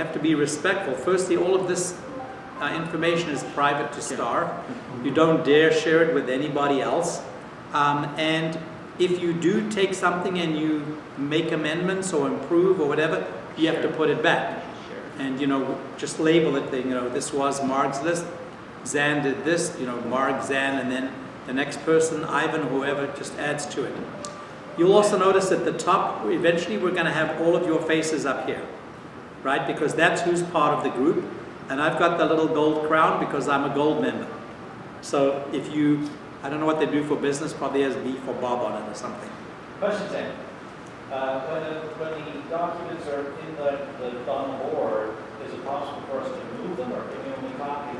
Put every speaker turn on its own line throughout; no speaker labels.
have to be respectful. Firstly, all of this information is private to Star. You don't dare share it with anybody else. And if you do take something and you make amendments or improve or whatever, you have to put it back. And, you know, just label it, you know, this was Mark's list. Zan did this, you know, Mark, Zan, and then the next person, Ivan, whoever, just adds to it. You'll also notice at the top, eventually we're going to have all of your faces up here, right? Because that's who's part of the group. And I've got the little gold crown because I'm a gold member. So if you, I don't know what they do for business, probably has B for Bob on it or something.
Question, Sam. When the documents are in the on the board, is it possible for us to move them, or can we only copy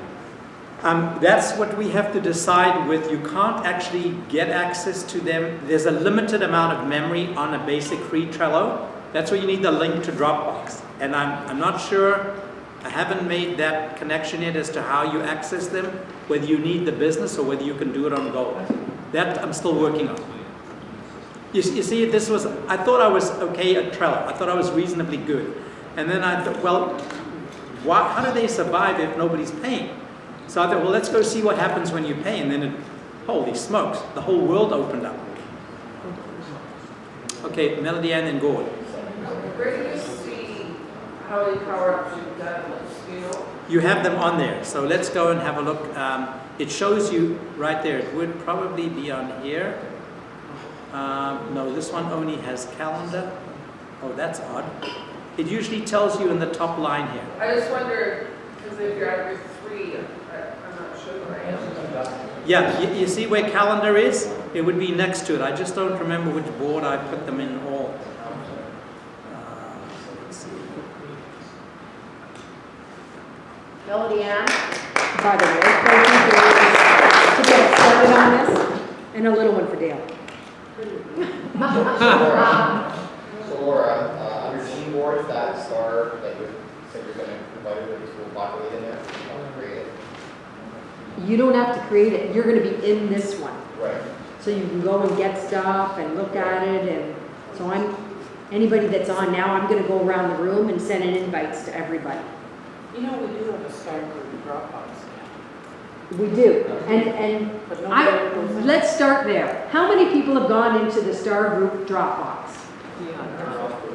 them?
That's what we have to decide with. You can't actually get access to them. There's a limited amount of memory on a basic free Trello. That's where you need the link to Dropbox. And I'm not sure, I haven't made that connection yet as to how you access them, whether you need the business or whether you can do it on Go. That I'm still working on. You see, this was, I thought I was okay at Trello. I thought I was reasonably good. And then I thought, well, how do they survive if nobody's paying? So I thought, well, let's go see what happens when you pay. And then, holy smokes, the whole world opened up. Okay, Melody Ann and Gord.
Where do you see how many power-ups you've done? You know?
You have them on there. So let's go and have a look. It shows you right there. It would probably be on here. No, this one only has calendar. Oh, that's odd. It usually tells you in the top line here.
I just wonder, because if you're at your 3, I'm not sure where I am.
Yeah, you see where calendar is? It would be next to it. I just don't remember which board I put them in all. Let's see.
Melody Ann, by the way, thank you to get us started on this, and a little one for Dale.
So Laura, on your team board, that star that you said you're going to invite everybody to populate in there, you want to create it?
You don't have to create it. You're going to be in this one.
Right.
So you can go and get stuff and look at it. And so anybody that's on now, I'm going to go around the room and send in invites to everybody.
You know, we do have a Star Group Dropbox.
We do. And let's start there. How many people have gone into the Star Group Dropbox?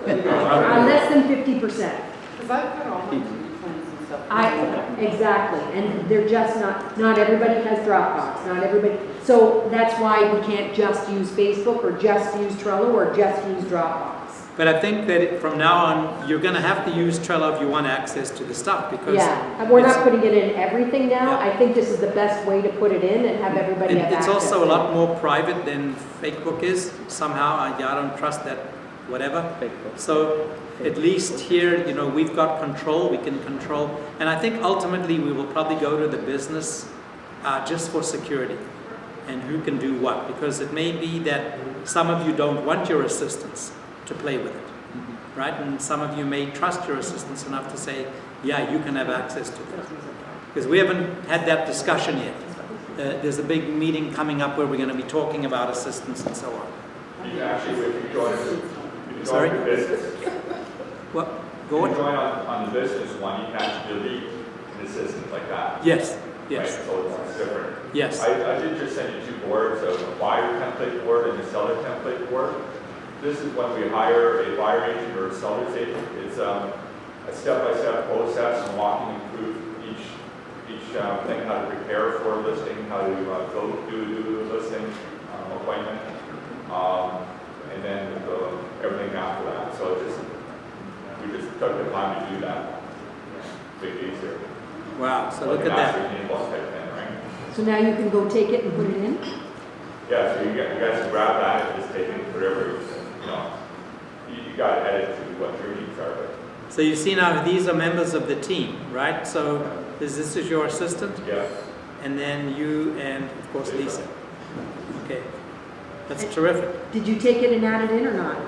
Less than 50%.
Because I've got all my plans and stuff.
Exactly, and they're just not everybody has Dropbox, not everybody. So that's why we can't just use Facebook or just use Trello or just use Dropbox.
But I think that from now on, you're going to have to use Trello if you want access to the stuff. Because
yeah, we're not putting it in everything now.
Yeah.
I think this is the best way to put it in and have everybody have access.
It's also a lot more private than Facebook is. Somehow, I don't trust that, whatever. So at least here, you know, we've got control. We can control. And I think ultimately we will probably go to the business just for security and who can do what. Because it may be that some of you don't want your assistants to play with it, right? And some of you may trust your assistants enough to say, yeah, you can have access to this. Because we haven't had that discussion yet. There's a big meeting coming up where we're going to be talking about assistants and so on.
You can actually, if you join the business.
What?
Go on. If you join on the business one, you can actually delete an assistant like that.
Yes, yes.
Right? So it's different.
Yes.
I did just send you 2 boards, a buyer template board and a seller template board. This is when we hire a buyer agent or a seller's agent. It's a step-by-step process and walking you through each thing, how to prepare for a listing, how to go do a listing appointment, and then everything after that. So we just took the time to do that. Big easier.
Wow, so look at that.
Right?
So now you can go take it and put it in?
Yeah, so you guys can grab that and just take it whatever, you know, you got to edit to what your needs are. But.
So you see now these are members of the team, right? So this is your assistant?
Yeah.
And then you and, of course, Lisa. Okay. That's terrific.
Did you take it and add it in or not?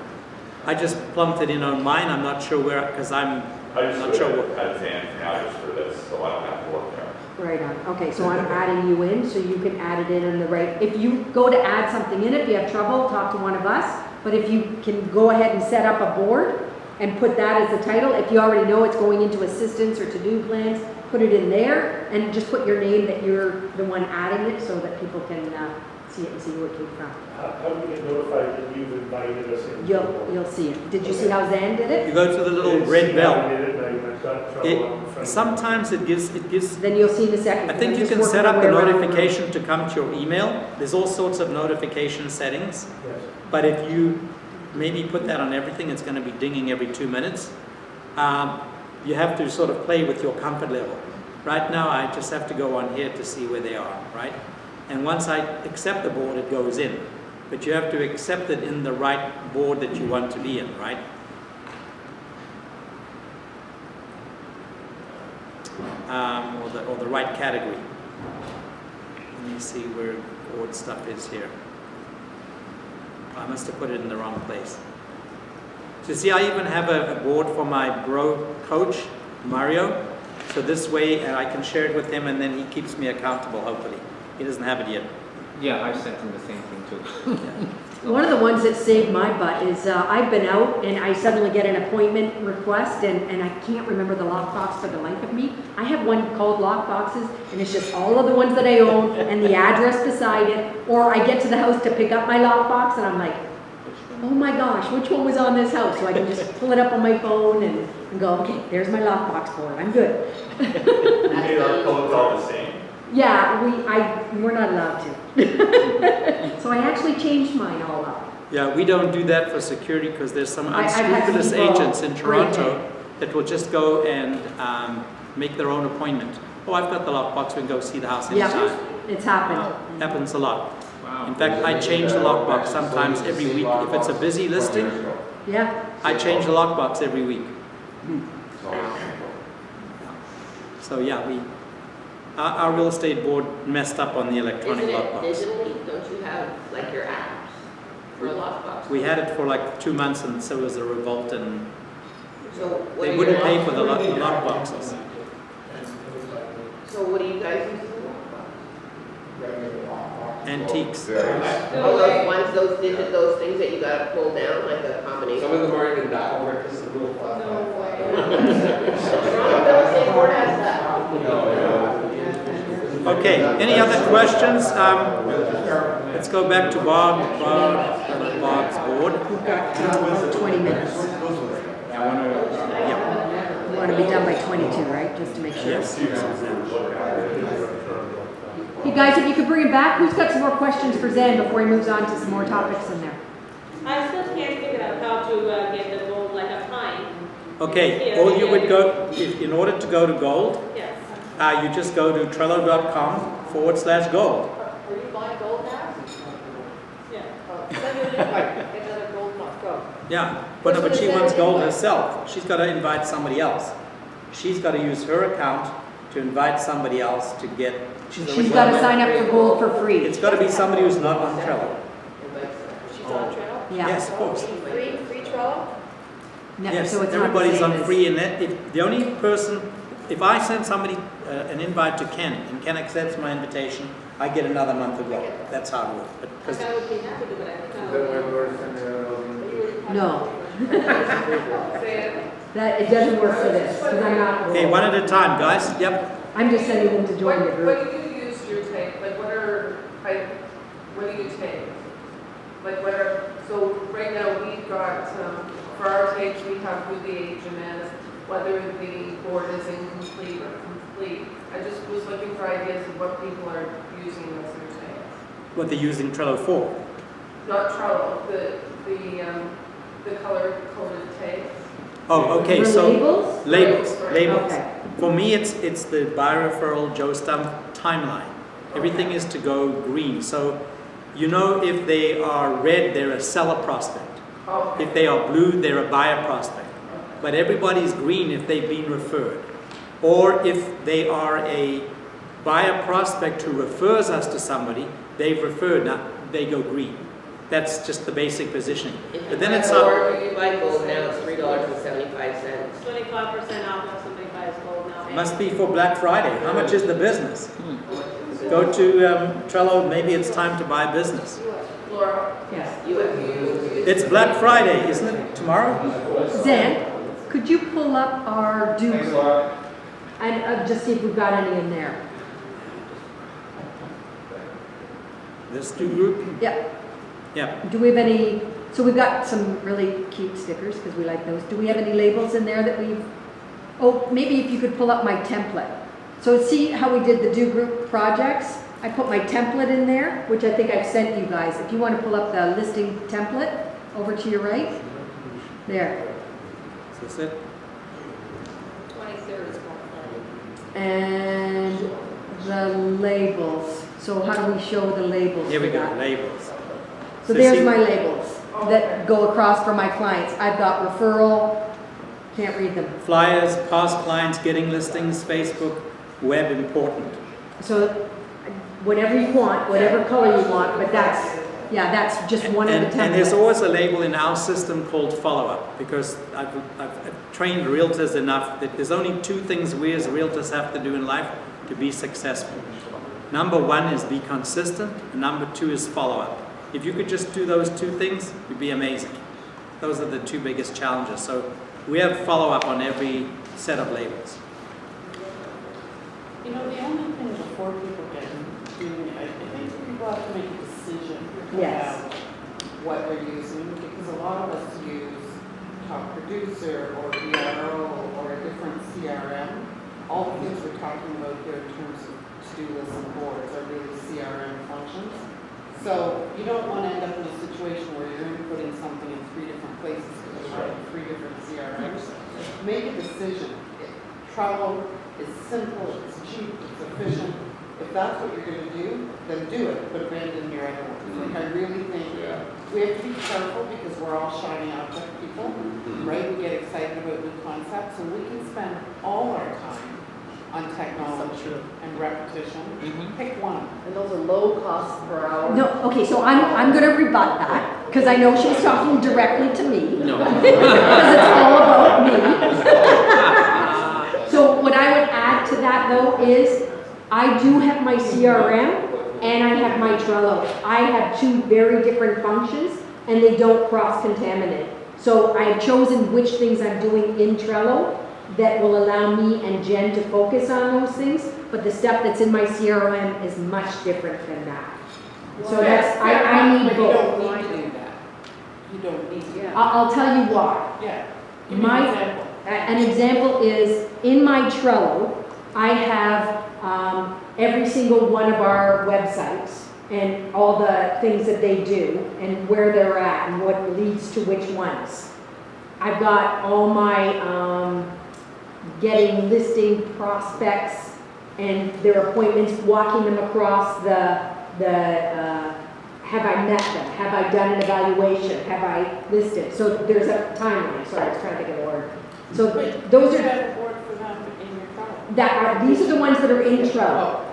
I just plumped it in on mine. I'm not sure where, because I'm not sure what.
I just add now just for this, so I don't have to work there.
Right on. Okay, so I'm adding you in, so you can add it in the right. If you go to add something in, if you have trouble, talk to one of us. But if you can go ahead and set up a board and put that as the title. If you already know it's going into assistance or to-do plans, put it in there and just put your name that you're the one adding it so that people can see it and see where it came from.
How do we get notified that you've invited us in?
You'll see it. Did you see how Zan did it?
You go to the little red bell.
It,
Sometimes it gives,
Then you'll see in a second.
I think you
Just
can
work
set
my
up
way
the
around.
notification to come to your email. There's all sorts of notification settings.
Yes.
But if you maybe put that on everything, it's going to be dinging every 2 minutes. You have to sort of play with your comfort level. Right now, I just have to go on here to see where they are, right? And once I accept the board, it goes in. But you have to accept it in the right board that you want to be in, right? Or the right category. Let me see where board stuff is here. I must have put it in the wrong place. So see, I even have a board for my bro coach, Mario. So this way I can share it with him and then he keeps me accountable, hopefully. He doesn't have it yet.
Yeah, I've sent him the same thing too.
One of the ones that saved my butt is I've been out and I suddenly get an appointment request and I can't remember the lockbox for the life of me. I have one called lockboxes and it's just all of the ones that I own and the address beside it. Or I get to the house to pick up my lockbox and I'm like, oh my gosh, which one was on this house? So I can just pull it up on my phone and go, okay, there's my lockbox board, I'm good.
We made our codes all the same.
Yeah, we're not allowed to. So I actually changed mine all up.
Yeah, we don't do that for security because there's some
I've had some
unscrupulous
people
agents in
break
Toronto that will just go and make their own appointment. Oh, I've got the lockbox, we can go see the house anytime.
Yeah, it's happened.
Happens a lot.
Wow.
In fact, I change the lockbox sometimes every week. If it's a busy listing,
Yeah.
I change the lockbox every week. So yeah, our real estate board messed up on the electronic
Isn't it
lockbox.
digitally? Don't you have like your apps for a lockbox?
We had it for like 2 months and so was a revolt and
So what
they
are
wouldn't
your
pay for the
options?
lockboxes.
So what do you guys use as a lockbox?
Antiques.
Oh, those ones, those things that you gotta pull down, like a combination?
Some of them aren't even dial, they're just a little flat.
Toronto State Board has that.
Okay, any other questions? Let's go back to Bob's board.
We've got 20 minutes.
Yeah.
We want to be done by 22, right? Just to make sure.
Yes.
You guys, if you could bring it back, who's got some more questions for Zen before he moves on to some more topics in there?
I still can't figure out how to get the gold like a pine.
Okay, all you would go, in order to go to gold,
Yes.
you just go to trello.com/gold.
Are you buying gold now?
Yeah.
Send her an invite, get another gold go.
Yeah, but she wants gold herself. She's got to invite somebody else. She's got to use her account to invite somebody else to get.
She's got to sign up for gold for free.
It's got to be somebody who's not on Trello.
She's on Trello?
Yeah.
Yes, of course.
Free Trello?
No,
Yes,
so it's not the
everybody's
same
on
as-
free, and if the only person, if I send somebody an invite to Ken and Ken accepts my invitation, I get another month of gold. That's how it works.
I
Because
would be happy to, but I think I
No,
Say it.
that, it doesn't work for this, because I'm not.
okay, one at a time, guys. Yep.
I'm just sending them to join the group.
What do you use your take, like what do you take? Like so right now we've got, for our takes, we have who the agent is, whether the board is incomplete or complete. I just was looking for ideas of what people are using as their takes.
What they're using Trello for.
Not Trello, the colored takes.
Oh, okay,
For
so
labels?
labels.
Okay.
For me, it's the buy referral Joe Stump timeline. Everything is to go green. So, you know, if they are red, they're a seller prospect.
Okay.
If they are blue, they're a buyer prospect. But everybody's green if they've been referred. Or if they are a buyer prospect who refers us to somebody, they've referred, now they go green. That's just the basic positioning. But then it's up.
Or do you buy gold now, it's $3.75.
25% off if somebody buys gold now.
Must be for Black Friday. How much is the business? Go to Trello, maybe it's time to buy business.
Laura?
Yes.
You have used.
It's Black Friday, isn't it? Tomorrow?
Zen, could you pull up our do
Thanks,
group
Laura.
and just see if we've got any in there?
This do group?
Yeah.
Yeah.
Do we have any, so we've got some really cute stickers because we like those. Do we have any labels in there that we've, oh, maybe if you could pull up my template. So see how we did the do group projects? I put my template in there, which I think I've sent you guys. If you want to pull up the listing template over to your right. There.
Is this it?
23rd is more fun.
And the labels. So how do we show the labels?
Here we
for
go,
that?
labels.
So there's
see-
my labels that go across for my clients. I've got referral, can't read them.
Flyers, past clients, getting listings, Facebook, web important.
So whatever you want, whatever color you want, but that's, yeah, that's just one of the templates.
And there's always a label in our system called follow-up, because I've trained realtors enough that there's only two things we as realtors have to do in life to be successful. Number one is be consistent, and number two is follow-up. If you could just do those two things, you'd be amazing. Those are the two biggest challenges. So we have follow-up on every set of labels.
You know, the only thing before people get doing it, I think people have to make a decision
Yes.
about what they're using, because a lot of us use Top Producer or ERO or a different CRM. All the things we're talking about here in terms of to-do lists and boards are really CRM functions. So you don't want to end up in a situation where you're inputting something in 3 different places because you're running 3 different CRMs. Make a decision. Trello is simple, it's cheap, it's efficient. If that's what you're going to do, then do it, but abandon your other ones. Like I really think we have to be careful because we're all shiny object people, right? We get excited about new concepts, and we can spend all our time on technology and repetition. Pick one.
And those are low cost per hour.
No, okay, so I'm gonna rebut that, because I know she's talking directly to me.
No.
Because it's all about me. So what I would add to that though is, I do have my CRM and I have my Trello. I have 2 very different functions and they don't cross-contaminate. So I have chosen which things I'm doing in Trello that will allow me and Jen to focus on those things, but the stuff that's in my CRM is much different than that. So that's, I need
But you don't
both.
need to do that. You don't need to.
I'll tell you why.
Yeah. Give me an example.
An example is, in my Trello, I have every single one of our websites and all the things that they do and where they're at and what leads to which ones. I've got all my getting listing prospects and their appointments, walking them across the have I met them, have I done an evaluation, have I listed. So there's a timeline, sorry, I was trying to think of the word. So those
You
are,
have a board for them in your Trello.
these are the ones that are in Trello.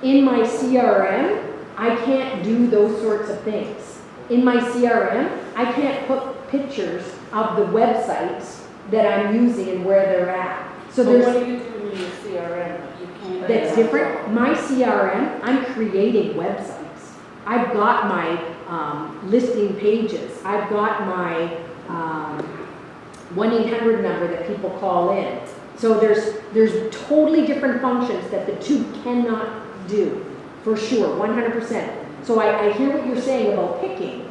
In my CRM, I can't do those sorts of things. In my CRM, I can't put pictures of the websites that I'm using and where they're at. So
So what
there's,
are you doing in your CRM that you can't?
that's different. My CRM, I'm creating websites. I've got my listing pages. I've got my 1-800 number that people call in. So there's totally different functions that the 2 cannot do, for sure, 100%. So I hear what you're saying about picking,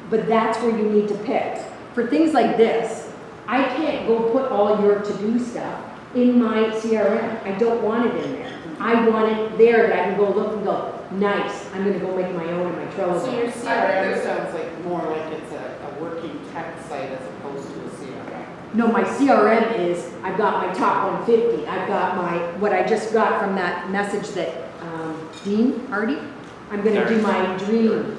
but that's where you need to pick. For things like this, I can't go put all your to-do stuff in my CRM. I don't want it in there. I want it there that I can go look and go, nice, I'm gonna go make my own in my Trello.
So your
box.
CRM sounds like more like it's a working tech site as opposed to a CRM.
No, my CRM is, I've got my top 150. I've got my, what I just got from that message that Dean Hardy, I'm gonna do my dream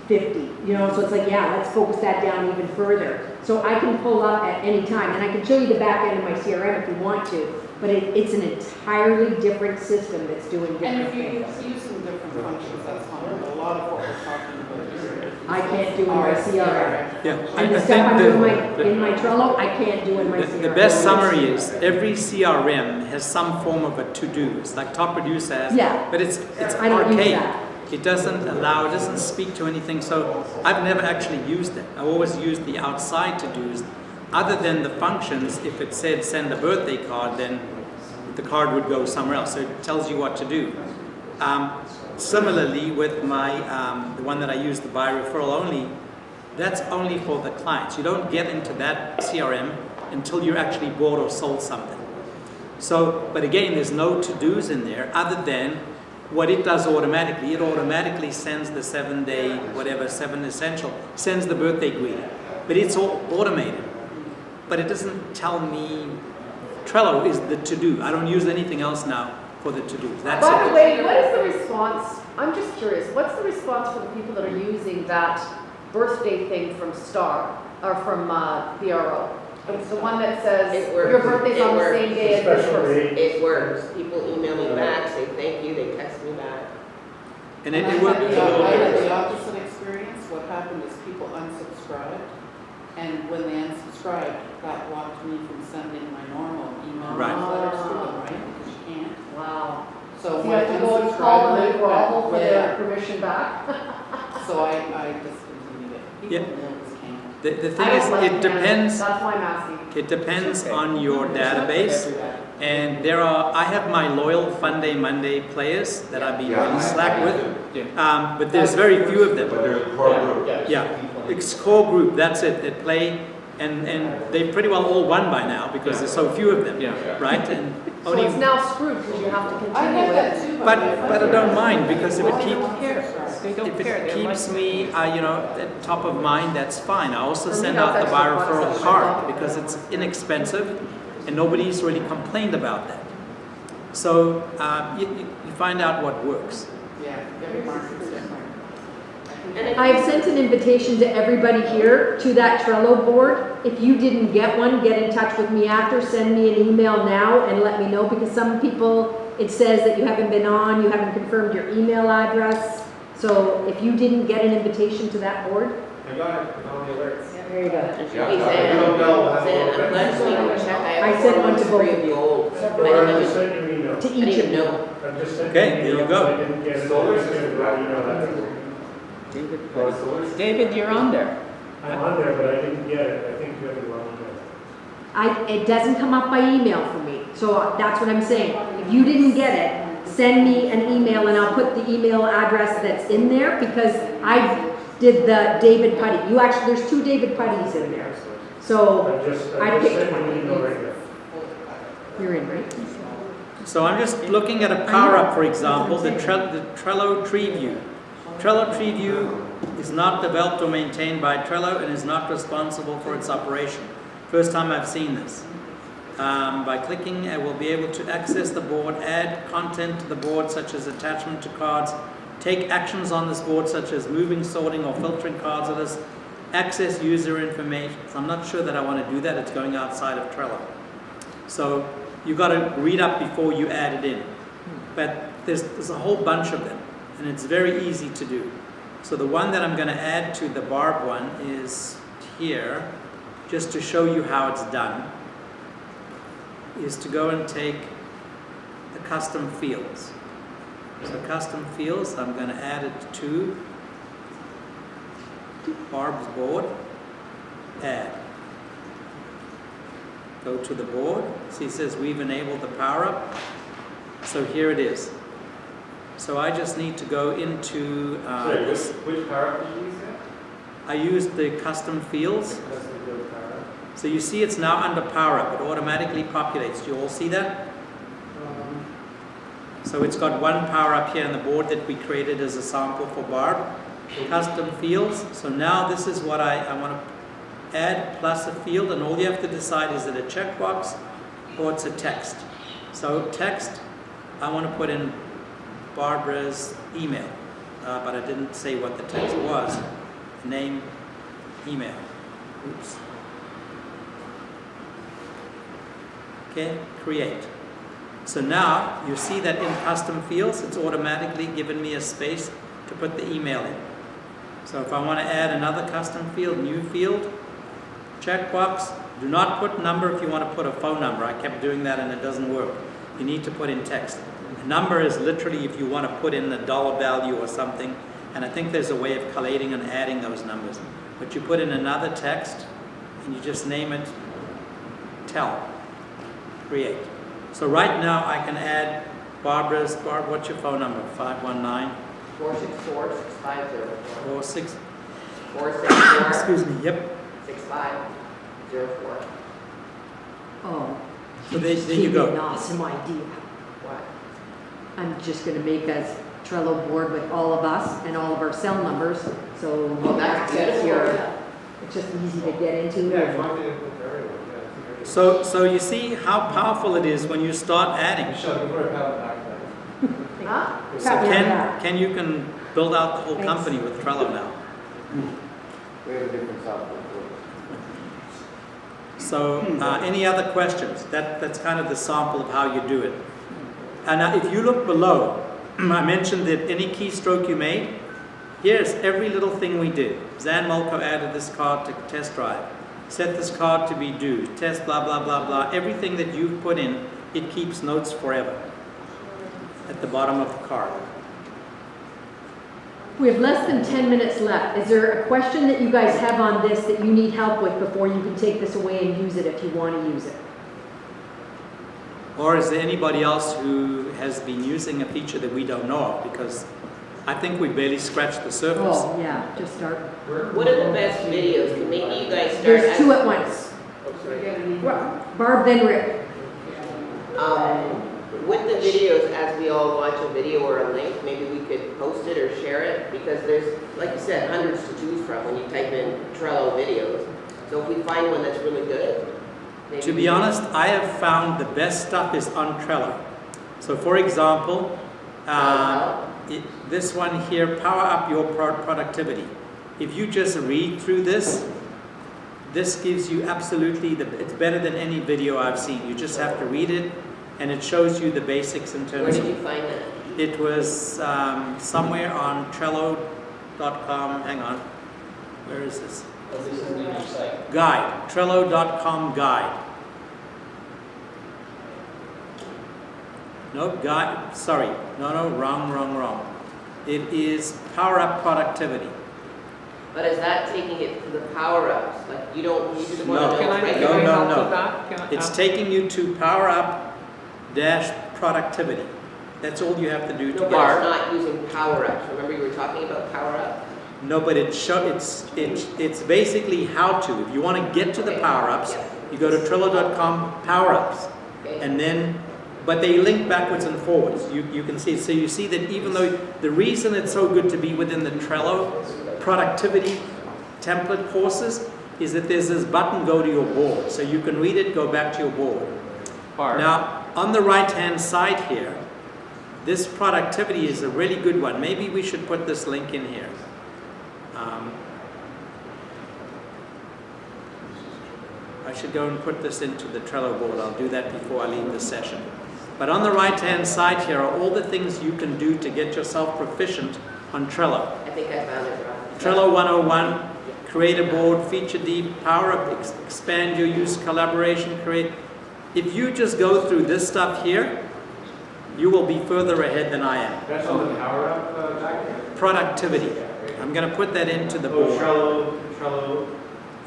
50, you know, so it's like, yeah, let's focus that down even further. So I can pull up at any time, and I can show you the back end of my CRM if you want to, but it's an entirely different system that's doing
And
different
if
things.
you're using different functions, that's fine. A lot of what we're talking about here.
I can't do in my CRM.
Yeah,
And the stuff I'm doing in my Trello, I can't do in my CRM.
the best summary is every CRM has some form of a to-do. It's like Top Producer has,
Yeah.
but it's
I don't use
archaic.
that.
It doesn't allow, it doesn't speak to anything. So I've never actually used it. I always used the outside to-dos. other than the functions, if it said send a birthday card, then the card would go somewhere else. So it tells you what to do. Similarly, with my the one that I use, the by referral only, that's only for the clients. You don't get into that CRM until you're actually bought or sold something. So, but again, there's no to-dos in there other than what it does automatically. It automatically sends the 7-day, whatever, 7 essential, sends the birthday greeting. But it's all automated. But it doesn't tell me, Trello is the to-do. I don't use anything else now for the to-dos. That's
By
it.
the way, what is the response? I'm just curious. What's the response for the people that are using that birthday thing from Star or from PRO? It's the one that says
It works.
your birthday's
It
on the
works.
same day as this
Special
person.
rate.
It works. People email me back, say thank you, they text me back.
And
And
it
I
would,
had the opposite experience. What happened is people unsubscribed, and when they unsubscribed, that blocked me from sending my normal email
Right.
letters to them, right? Because you can't.
Wow.
So
So you
when
have to go and call them and grovel for
yeah.
their permission back.
So I discontinued it.
Yeah.
People always can.
the
I
thing
don't
is,
like
it
them.
depends.
That's why I'm asking.
It depends
Okay.
on your database. And I have my loyal Fun Day Monday players that I've been in Slack with, but there's very few of them.
But there's a core group.
Yeah, it's core group, that's it, that play, and they pretty well all won by now because there's so few of them,
Yeah.
right? And
So
only,
it's now screwed because you have to
I
continue
had that
it.
too,
but I don't mind because if it
Why
keeps,
don't care?
They don't
if
care.
it
They're
keeps
like-
me, at top of mind, that's fine. I also
For me,
send
that's
out the by
actually
referral
quite
card
something.
because it's inexpensive and nobody's really complained about that. So you find out what works.
Yeah, every market's different.
I've sent an invitation to everybody here to that Trello board. If you didn't get one, get in touch with me after, send me an email now and let me know, because some people, it says that you haven't been on, you haven't confirmed your email address. So if you didn't get an invitation to that board,
I got it, on the alerts.
there you go.
Hey,
Yeah,
Zan,
we don't know.
Zan, I'm glad you can check.
I
have
sent
four
one to
months free
both.
of the old.
Or
I
I
didn't
just sent you an email.
To
I
each
didn't
of you.
know.
I just sent
Okay,
you an
there you
email,
go.
I didn't get it.
Solar
I just
system.
got an email that
David, you're on there.
I'm on there, but I didn't get it. I think you have the wrong email.
It doesn't come up by email for me. So that's what I'm saying. If you didn't get it, send me an email and I'll put the email address that's in there, because I did the David Putty. There's 2 David Puttys in there. So
I
I
just
picked
sent you an email right now.
you're in, right?
So I'm just looking at a power-up, for example, the Trello Tree View. Trello Tree View is not developed or maintained by Trello and is not responsible for its operation. First time I've seen this. By clicking, I will be able to access the board, add content to the board such as attachment to cards, take actions on this board such as moving, sorting, or filtering cards with us, access user information. So I'm not sure that I want to do that. It's going outside of Trello. So you've got to read up before you add it in. But there's a whole bunch of them, and it's very easy to do. So the one that I'm going to add to the Barb one is here, just to show you how it's done, is to go and take the custom fields. So custom fields, I'm going to add it to Barb's board, add. Go to the board, see it says we've enabled the power up. So here it is. So I just need to go into
Sorry,
this.
which power up did you use that?
I used the custom fields.
That's the good power.
So you see it's now under power up. It automatically populates. Do you all see that? So it's got one power up here on the board that we created as a sample for Barb. Custom fields. So now this is what I want to add plus a field, and all you have to decide is it a checkbox or it's a text. So text, I want to put in Barbara's email, but I didn't say what the text was. Name, email. Oops. Okay, create. So now you see that in custom fields, it's automatically given me a space to put the email in. So if I want to add another custom field, new field, checkbox, do not put number if you want to put a phone number. I kept doing that and it doesn't work. You need to put in text. A number is literally if you want to put in a dollar value or something, and I think there's a way of collating and adding those numbers. But you put in another text and you just name it create. So right now I can add Barb, what's your phone number? 519
464 6504.
46.
464
Excuse me, yep.
6504.
Oh.
So there
just
you
gave me
go.
An awesome idea.
What?
I'm just gonna make a Trello board with all of us and all of our cell numbers, so you
Oh,
can
that's
access
beautiful.
your, it's just easy to get into.
Yeah,
and-
one thing to put everyone, yeah.
So you see how powerful it is when you start adding.
Michelle, give her a pat on the back for that.
Huh?
So
Pat me on the back.
Ken, you can build out the whole
Thanks.
company with Trello now.
We have a different software.
So any other questions? That's kind of the sample of how you do it. And now if you look below, I mentioned that any keystroke you made, here's every little thing we did. Zan Molko added this card to test drive. Set this card to be due. Test blah, blah, blah, blah. Everything that you've put in, it keeps notes forever at the bottom of the card.
We have less than 10 minutes left. Is there a question that you guys have on this that you need help with before you can take this away and use it if you want to use it?
Or is there anybody else who has been using a feature that we don't know of? Because I think we barely scratched the surface.
Oh, yeah, just start.
What are the best videos? Can maybe you guys start?
There's two at once.
Oh, sorry.
Barb, then Rick.
With the videos, as we all watch a video or a link, maybe we could post it or share it, because there's, like you said, hundreds to choose from when you type in Trello videos. So if we find one that's really good, maybe
To be honest, I have found the best stuff is on Trello. So for example, this one here, power up your productivity. If you just read through this, this gives you absolutely, it's better than any video I've seen. You just have to read it, and it shows you the basics in
Where
terms
did you
of,
find that?
it was somewhere on Trello.com, hang on, where is this?
Oh, this is the new site.
Guide, Trello.com guide. No, guide, sorry, no, wrong. It is Power Up Productivity.
But is that taking it to the power-ups? Like, you don't need to
No.
want to
Can
know
I
right
give
No,
you
no,
help
no.
with that? Can I-
It's taking you to Power Up dash productivity. That's all you have to do to
No,
get
but it's not using power-ups. Remember you were talking about power-ups?
No, but it's basically how to. If you want to get to the
Okay.
power-ups,
Yeah.
you go to Trello.com power-ups.
Okay.
And then, but they link backwards and forwards. You can see. So you see that even though the reason it's so good to be within the Trello productivity template courses is that there's this button, go to your board. So you can read it, go back to your board.
Barb,
Now, on the right-hand side here, this productivity is a really good one. Maybe we should put this link in here. I should go and put this into the Trello board. I'll do that before I leave the session. But on the right-hand side here are all the things you can do to get yourself proficient on Trello.
I think I found it wrong.
Trello 101, create a board, feature deep, power up, expand your use, collaboration, create. If you just go through this stuff here, you will be further ahead than I am.
That's on the power up document?
Productivity. I'm going to put that into the
Oh,
board.
Trello.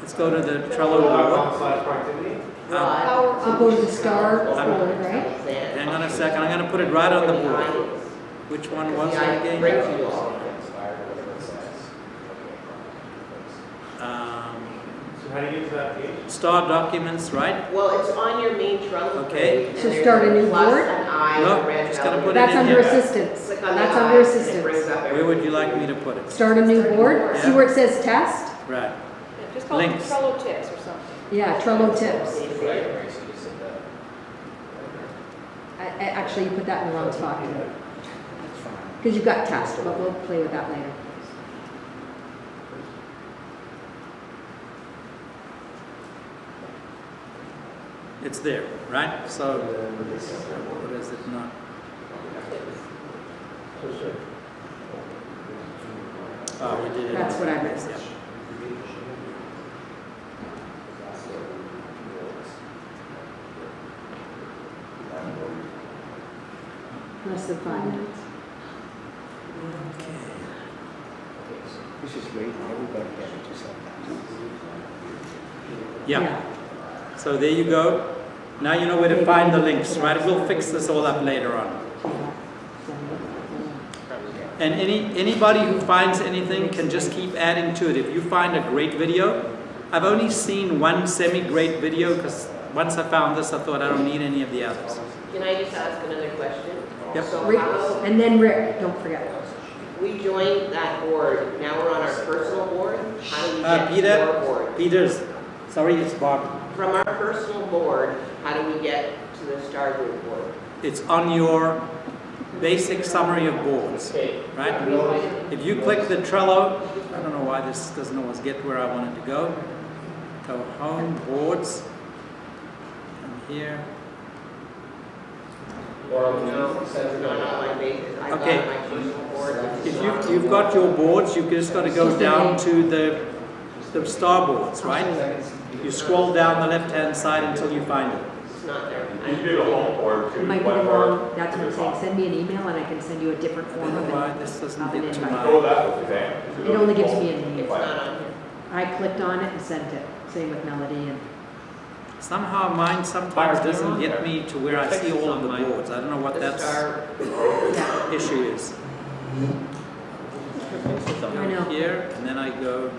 Let's go to the Trello board.
Trello.com/productivity?
I'll go to the star folder, right?
Hang on a second. I'm going to put it right on the board. Which one was it again?
Brings you all.
So how do you get to that page?
Star documents, right?
Well, it's on your main Trello
Okay.
page. and
So
there's
start a new
plus,
board?
an I,
No,
a red
just gotta
value.
put it
That's
in
under
here.
assistance.
Click on the
That's
I,
under
and it brings
assistance.
up
Where would you like me to put it?
Start a new board, see
Yeah.
where it says test?
Right.
Just call it
Links.
Trello tips or something.
Yeah, Trello tips.
Right, so you just said that.
Actually, you put that in the wrong spot. Because you've got test, but we'll play with that later.
It's there, right? So, what is it not? Oh, we did it.
That's what I missed.
Yeah.
Less than 5 minutes.
this is great. Everybody get it yourself.
Yeah. So there you go. Now you know where to find the links, right? We'll fix this all up later on. And anybody who finds anything can just keep adding to it. If you find a great video, I've only seen one semi-great video because once I found this, I thought I don't need any of the others.
Can I just ask another question?
Yep.
So
Rick,
how,
and then Rick, don't forget.
we joined that board, now we're on our personal board, how do we get to your board?
Peter's, sorry, it's Bob.
From our personal board, how do we get to the Star Group board?
It's on your basic summary of boards,
Okay.
right? If you click the Trello, I don't know why this doesn't always get where I want it to go. Go home, boards, come here.
Or
No,
we send it
not on
on.
my basis, I've
Okay.
got my personal board.
If you've got your boards, you've just got to go down to the star boards, right? You scroll down the left-hand side until you find it.
It's not there.
You can do the home board too.
It might be
one
the
board
wrong, that's what I'm
to the
saying,
top.
send me an email and I can send you a different
I
form
don't
of
know why
it.
this doesn't
Of an
get to
invite.
my...
Oh, that was Suzanne.
It only gives me a name.
It's not on here.
I clicked on it and sent it, same with Melody and.
Somehow mine sometimes doesn't get me to where I see all of the boards. I don't know what
The
that
Star,
issue is.
I know.
Here, and then I go